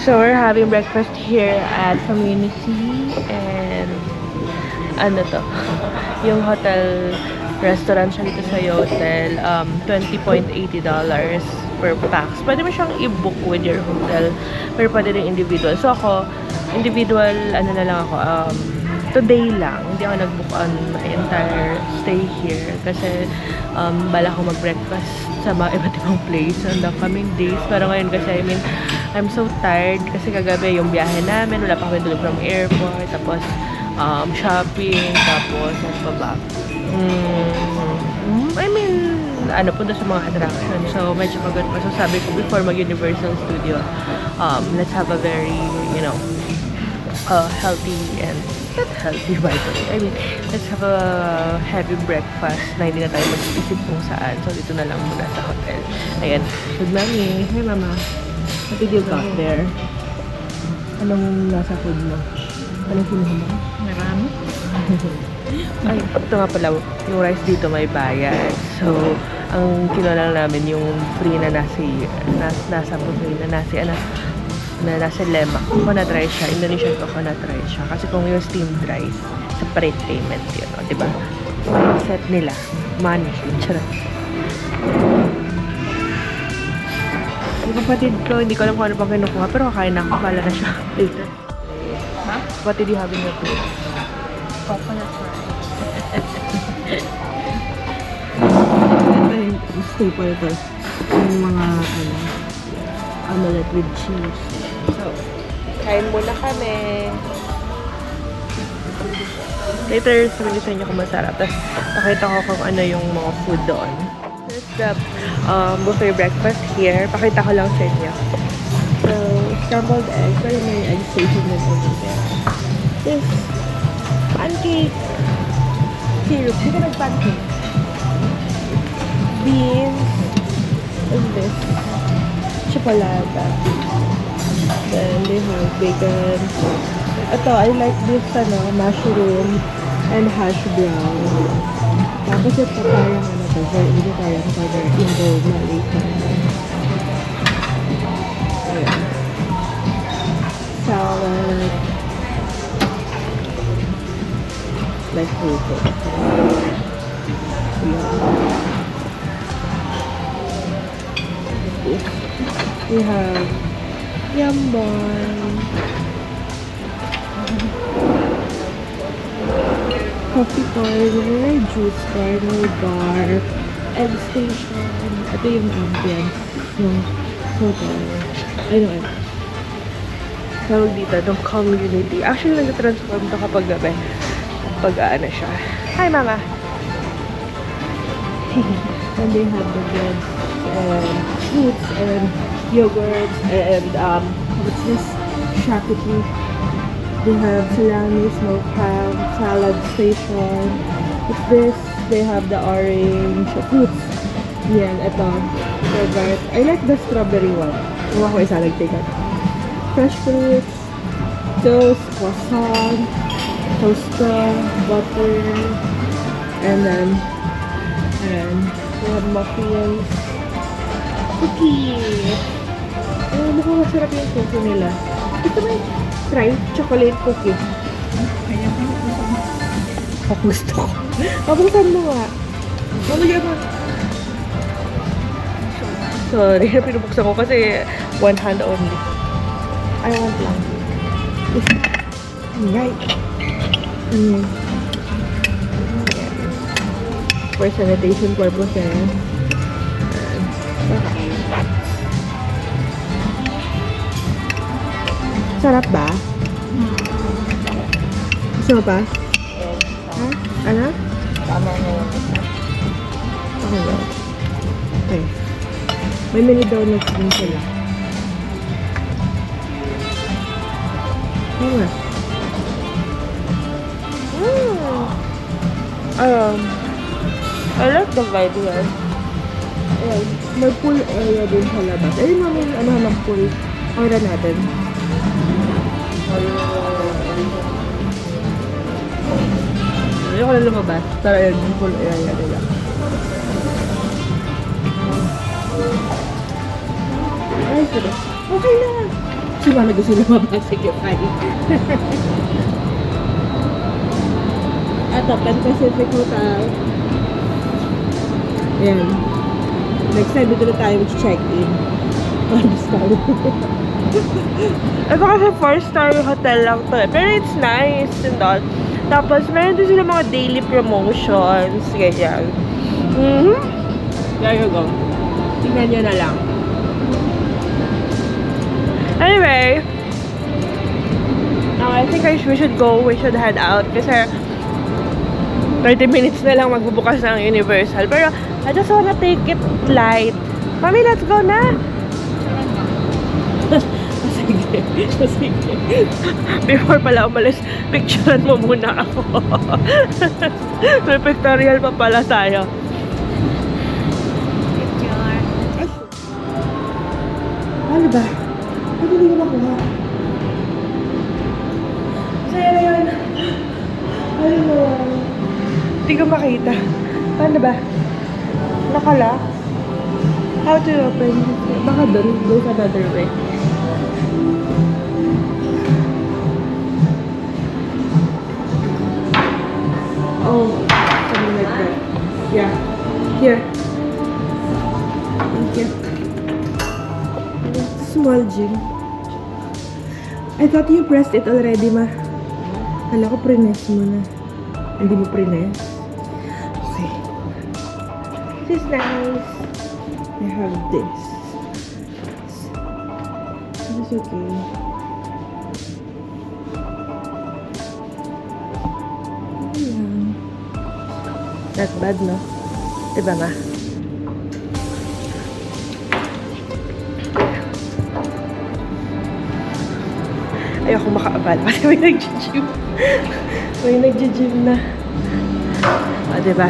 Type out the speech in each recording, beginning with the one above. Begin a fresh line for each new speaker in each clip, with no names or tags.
So we're having breakfast here at Community and ano to, yung hotel restaurant siya dito sa Yotel, $20.80 per pax. Pwede mo siyang i-book with your hotel, pero pwede rin individual. So ako, individual, ano na lang ako, today lang, hindi ako nag-book on my entire stay here kasi bala ko mag-breakfast sa mga iba't ibang place on the coming days. Pero ngayon kasi, I'm so tired kasi kagabi yung biyahe namin, wala pa kami tulog from airport, tapos shopping, tapos ano pa ba? Ano po sa mga attraction. So, medyo pagod pa. So, sabi ko before mag-Universal Studio, let's have a very, healthy and not healthy by the way. Let's have a heavy breakfast na hindi na tayo mag-isip kung saan. So, dito na lang muna sa hotel. Ayan. Good morning. Hey, Mama. What did you got there? Anong nasa food mo? Anong kinuha mo?
Marami.
Ay, ito nga pala, yung rice dito may bayad. So, ang kinuha lang namin yung free na nasa buffet na nasa lemak. Coconut rice siya. Indonesian coconut rice siya. Kasi kung yung steamed rice, separate payment yun. O, diba? Set nila. Money. Charot. Yung kapatid ko, hindi ko alam kung ano pang kinukuha. Pero kakain na ako. Bala na siya. Later.
Ha?
What did you have in your food?
Coconut rice.
Ito yung staple ko. Yung mga, omelette with cheese. So, kain muna kami. Later, sabihin sa inyo kung masarap. Tapos, pakita ko kung ano yung mga food doon. There's the buffet breakfast here. Pakita ko lang sa inyo. So, scrambled egg. Pero may egg station din over there. This, pancake. Syrup. Hindi ka nag-pancake. Beans. What's this? Chocolate. Then they have bacon. Ito, I like this, mushroom and hash brown. Tapos ito parang vegetarian cover involved na later. Ayan. Salad. Like fruit. We have yum bun, coffee corner, juice corner, bar, egg station. Ito yung ambience ng hotel. Anyway, tawag dito, ng community. Actually, nag-transform to kapag gabi. Pag ano siya. Hi, Mama! And they have the breads and fruits and yogurts and what's this? Charcuterie. They have salami, smoked ham, salad station. What's this? They have the orange fruits. Yan, ito. Yogurt. I like the strawberry one. Huwag ko isa nag-take out. Fresh fruits, toast, croissant, toaster, butter, and then we have muffins, cookie. Mukhang masarap yung cookie nila. Ito may try chocolate cookie.
Kaya
Ako gusto ko. Pabusan mo nga. Mamuli ako. Sorry, pinubuksan ko kasi one hand only. I want lang. Right. For sanitation purposes. Sarap ba? Gusto mo pa? Ha? Ano?
tama na yun.
Okay lang. Okay. May mini donuts din sila. Ano nga? I like the vibe here. Ayan, may pool area din sa labas. Ayun na, may ng pool. Ora natin. Ayoko na lumabas. Pero ayun, yung pool area nila. Ay, sige. Okay na. Si Mama gusto lumabas. Sige, fine. Ito, Pan Pacific Hotel. Ayan. Next time, dito na tayo check-in. 5-star. Ito kasi 4-star hotel lang to eh. Pero it's nice and all. Tapos, meron din sila mga daily promotions. Ganyan. There you go. Tingnan nyo na lang. Anyway, I think we should go. We should head out. Kasi 30 minutes na lang magbubukas ng Universal. Pero, I just wanna take it light. Mami, let's go na! Sige. Before pala umalis, picturean mo muna ako. May pictorial pa pala tayo.
Picture.
Ano ba? Ano hindi ko makuha? Saya na yun. Ano? Hindi ko makita. Paano ba? Nakala? How to open? Baka doon. Go another way. Oh, something like that. Yeah. Here. Thank you. Small gym. I thought you pressed it already, ma. Kala ko prines mo na. Hindi mo prines? Okay. This is nice. I have this. This is okay. Ayan. Not bad, no? Diba, ma? Ayoko makaabala kasi may nag-gym. May nag-gym na. O, diba?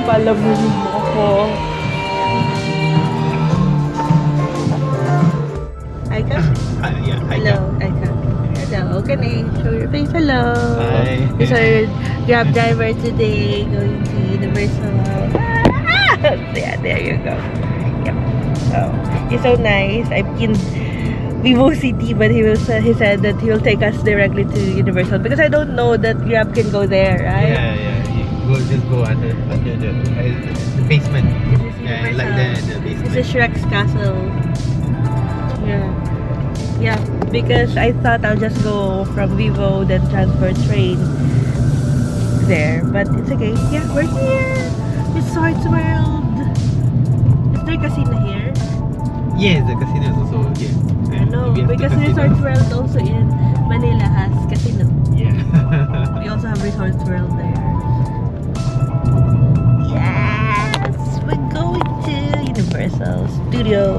Palamunin mo ako. Aika?
Yeah,
Hello, Aika. Hello, can I show your face? Hello.
Hi.
He's our Grab driver today, going to Universal. Yeah, there you go. Yep. So, he's so nice. I've been Vivo City, but he said that he will take us directly to Universal because I don't know that Grab can go there, right?
Yeah. You just go under the basement. Yeah, like the basement.
This is Shrek's castle. Yeah, because I thought I'll just go from Vivo, then transfer train there. But it's okay. Yeah, we're here. Resorts World. Is there casino here?
Yes, the casino is also here.
I know,
We have two
because
casinos.
Resorts World also in Manila has casino.
Yeah.
We also have Resorts World there. Yes! We're going to Universal Studio.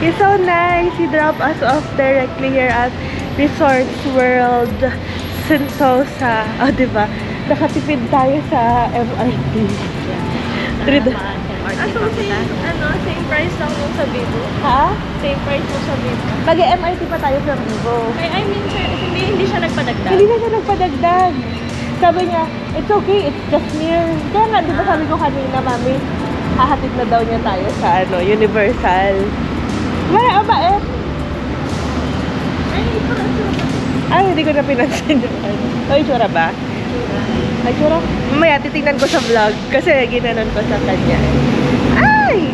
He's so nice. He dropped us off directly here at Resorts World Sentosa. Oh, diba? Nakatipid tayo sa MRT.
Same price lang nung sa Vivo.
Ha?
Same price nung sa Vivo.
Mag-MRT pa tayo from Vivo.
I mean, sir, hindi siya nagpadagdag.
Hindi na siya nagpadagdag. Sabi niya, it's okay, it's just near. Kaya nga, di ba sabi ko kanina, mami, hahatid na daw niya tayo sa Universal. Wala, mabait. Ay, hindi ko na pinansin yung ano. Ay, tsura ba? Ay, tsura? Mamaya, titignan ko sa vlog kasi ginanon ko sa kanya. Ay!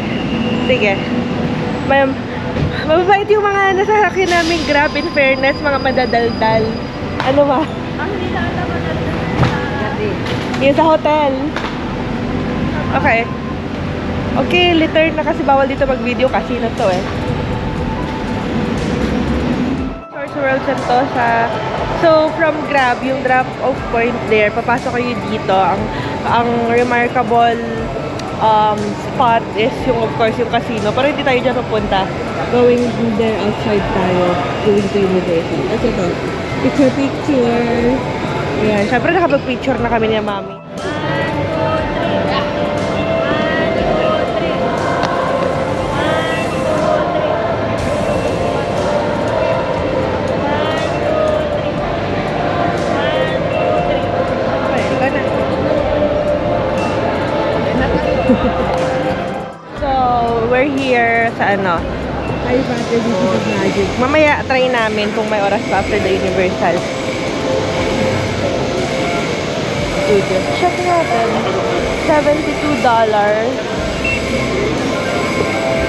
Sige. Mababait yung mga nasasakyan namin Grab, in fairness, mga madadaldal. Ano ba?
Hindi lang naman
Yung sa hotel. Okay. Okay, return na kasi bawal dito mag-video kasi na to eh. Resorts World Sentosa. So, from Grab, yung drop-off point there, papasok kayo dito. Ang remarkable spot is yung, of course, yung casino. Pero hindi tayo dyan papunta. Going there outside tayo. Going to Universal. That's ito. Picture. Ayan. Siyempre, nakapag-picture na kami ni Mami. sa ano.
Ay, battery dito sa Magic.
Mamaya try namin kung may oras pa after the Universal. Check natin. $72.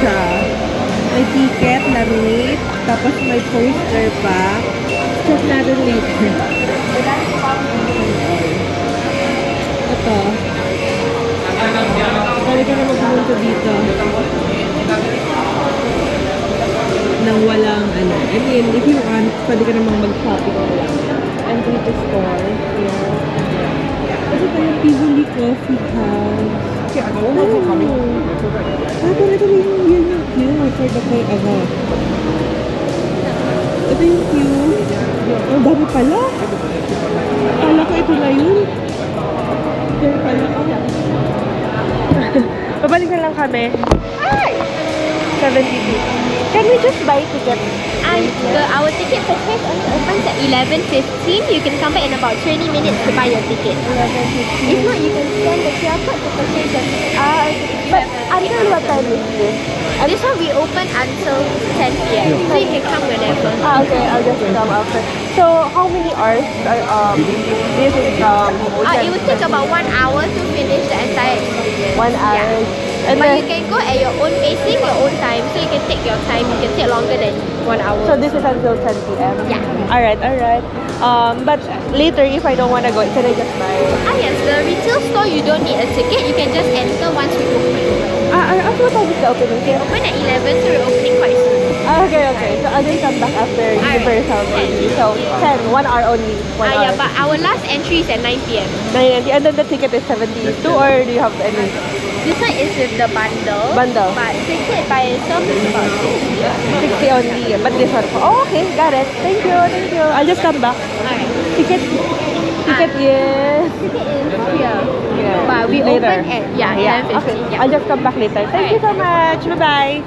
Siya. May ticket, laminate, tapos may poster pa. Check natin later. Ito. Pwede ka na magpunta dito. Nang walang ano. I mean, if you want, pwede ka namang mag-shopping na lang.
Entry to store. Here.
Kasi ito yung Tivoli Coffee House. Ito yung yun yung queue for the call Ito yung queue. Ang dami pala. Kala ko ito na yun. Pero pala ko.
Babalik na lang kami. Ay! 72. Can we just buy tickets?
Our ticket purchase only opens at 11:15. You can come back in about 20 minutes to buy your ticket.
11:50.
If not, you can scan the QR code to purchase your ticket.
But until what time is this?
This one we open until 10 p.m. So you can come whenever.
Okay, I'll just come after. So, how many hours this is
It will take about 1 hour to finish the entire experience.
1 hour.
Yeah.
And
But
then,
you can go at your own pacing, your own time. So you can take your time. You can take longer than 1 hour.
so this is until 10 p.m.
Yeah.
Alright. But later, if I don't want to go, can I just buy?
Yes, the retail store you don't need a ticket. You can just enter once we open.
What time is the opening?
We open at 11, so we're opening quite soon.
Okay. So I'll just come back after Universal.
Alright.
So 10, 1 hour only. 1 hour.
Yeah, but our last entry is at 9 p.m.
9:90. And then the ticket is 72, or do you have any?
This one is with the bundle.
Bundle.
But ticket by itself is about 60.
60 only. But this one, oh, okay, got it. Thank you. I'll just come back.
Alright.
Ticket, yes.
Ticket is here.
Yeah.
But we
Later.
open at 11:15.
Okay.
Yeah.
I'll just come back later. Thank you so much. Bye-bye.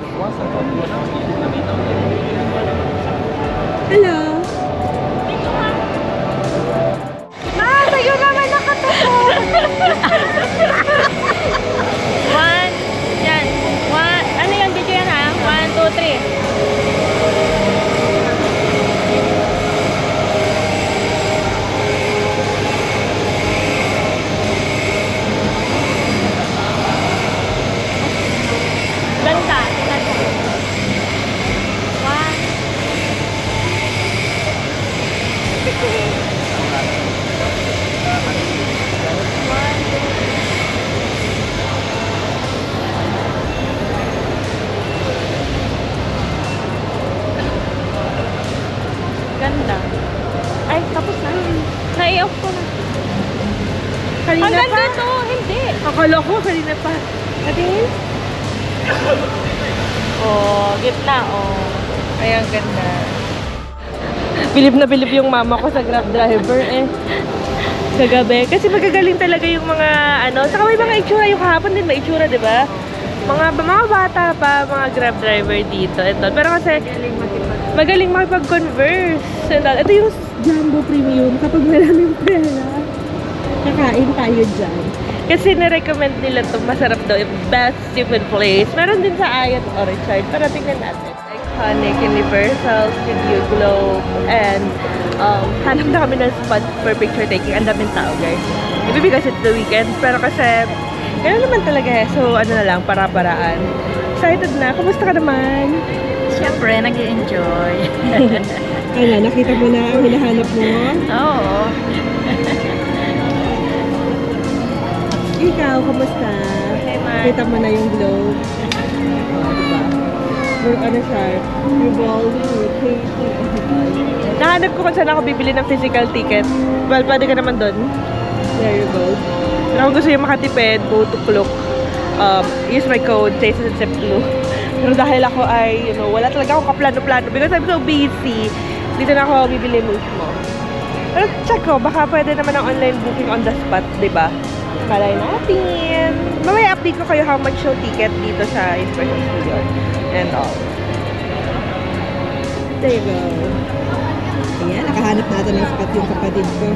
Hello.
Sa'yo naman nakataon.
Ano yung video yan ha? 1, 2, 3. Ganda. Ganda. Ay, tapos na. Nai-off ko na.
Kanina
Ang ganda
pa.
to! Hindi.
Akala ko kanina pa. Ate?
Oh, gitna. Oh.
Ay, ang ganda. Bilib na bilib yung mama ko sa Grab driver sa gabi. Kasi magagaling talaga yung mga saka may mga itsura yung kahapon din may itsura, di ba? Mga bata pa, mga Grab driver dito. Pero kasi magaling makipag-converse. Ito yung
Jumbo Premium. Kapag maraming pera, kakain tayo dyan.
kasi na-recommend nila to masarap daw. Best seafood place. Meron din sa Ayat Orchard. Para tingnan natin. Iconic Universal Studio Globe. And hanap na kami ng spot for picture taking. Ang daming tao, guys. Maybe because it's the weekend. Pero kasi, gano'n naman talaga eh. So, na lang, para-paraan. Excited na. Kumusta ka naman?
Siyempre, nag-enjoy.
Ano, nakita mo na ang hinahanap mo?
Oo.
Ikaw, kamusta?
Hey, man.
Kita mo na yung globe. Diba? Siya? Revolving, rotating.
Nahanap ko kung saan ako bibili ng physical ticket. Well, pwede ka naman doon.
There you go.
Pero kung gusto yung makatipid, go to Klook. Use my code, Tastes and Sip Blue. Pero dahil ako ay, wala talaga akong kaplano-plano because I'm so busy, dito na ako bibili mismo. Pero check ko, baka pwede naman ang online booking on the spot, di ba? Malay natin. Mamaya update ko kayo how much yung ticket dito sa in-person studio and all.
There you go. Ayan, nakahanap natin ng spot yung kapatid ko.